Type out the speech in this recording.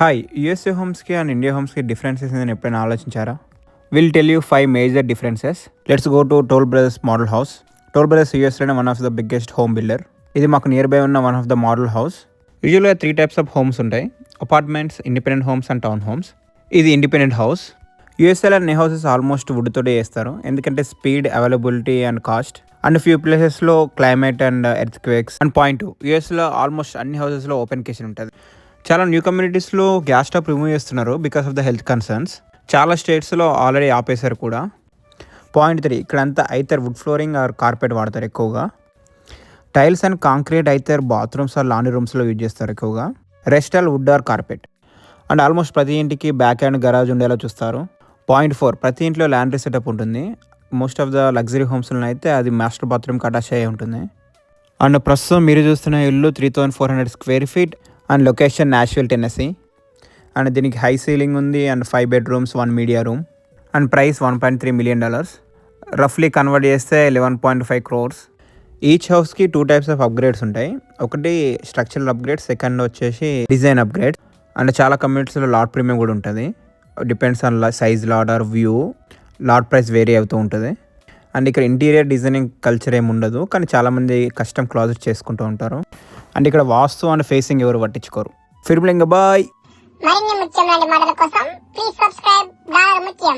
Hi, USA హోమ్స్కి and India హోమ్స్కి differences నేను ఎప్పుడైనా ఆలోచించారా? Will tell you 5 major differences. Let's go to Toll Brothers model house. Toll Brothers యూఎస్లోనే one of the biggest home builder. ఇది మాకు nearby ఉన్న one of the model house. యూజువల్గా 3 టైప్స్ ఆఫ్ హోమ్స్ ఉంటాయి: apartments, independent homes and town homes. ఇది independent house. యూఎస్ఏలో అన్ని houses almost wood తోటే చేస్తారు, ఎందుకంటే speed, availability and cost. And few ప్లేసెస్లో climate and earthquakes. And point 2, యూఎస్లో ఆల్మోస్ట్ అన్ని హౌసెస్లో ఓపెన్ కిచెన్ ఉంటుంది. చాలా న్యూ కమ్యూనిటీస్లో గ్యాస్ స్టవ్ రిమూవ్ చేస్తున్నారు because of the health concerns. చాలా స్టేట్స్లో ఆల్రెడీ ఆపేశారు కూడా. పాయింట్ 3, ఇక్కడంతా either wood flooring or carpet వాడతారు ఎక్కువగా. Tiles and concrete either bathrooms or laundry రూమ్స్లో యూజ్ చేస్తారు ఎక్కువగా. Rest all wood or carpet. And almost ప్రతి ఇంటికి బ్యాక్ అండ్ గరాజ్ ఉండేలా చూస్తారు. పాయింట్ 4, ప్రతి ఇంట్లో లాండ్రీ సెటప్ ఉంటుంది. మోస్ట్ ఆఫ్ ద లగ్జరీ హోమ్స్లో అయితే అది మాస్టర్ బాత్రూమ్కి అటాచ్ అయ్యి ఉంటుంది. అండ్ ప్రస్తుతం మీరు చూస్తున్న ఇల్లు 3,400 square feet and location Nashville, Tennessee. And దీనికి హై సీలింగ్ ఉంది and 5 bedrooms, 1 media room. And price $1.3 million. రఫ్లీ కన్వర్ట్ చేస్తే 11.5 crores. ఈచ్ హౌస్కి 2 టైప్స్ ఆఫ్ అప్గ్రేడ్స్ ఉంటాయి. ఒకటి స్ట్రక్చరల్ అప్గ్రేడ్, సెకండ్ వచ్చేసి డిజైన్ అప్గ్రేడ్. అండ్ చాలా కమ్యూనిటీస్లో లాట్ ప్రీమియం కూడా ఉంటుంది. Depends on size lot or view. Lot price vary అవుతూ ఉంటుంది. అండ్ ఇక్కడ ఇంటీరియర్ డిజైనింగ్ కల్చర్ ఏమి ఉండదు, కానీ చాలామంది కస్టమ్ క్లాజెట్ చేసుకుంటూ ఉంటారు. అండ్ ఇక్కడ వాస్తు అండ్ ఫేసింగ్ ఎవరు పట్టించుకోరు. ఫిర్బిలింగ బాయ్. మరిన్ని ముత్యం లాంటి మాటల కోసం ప్లీజ్ సబ్స్క్రైబ్ ముత్యం.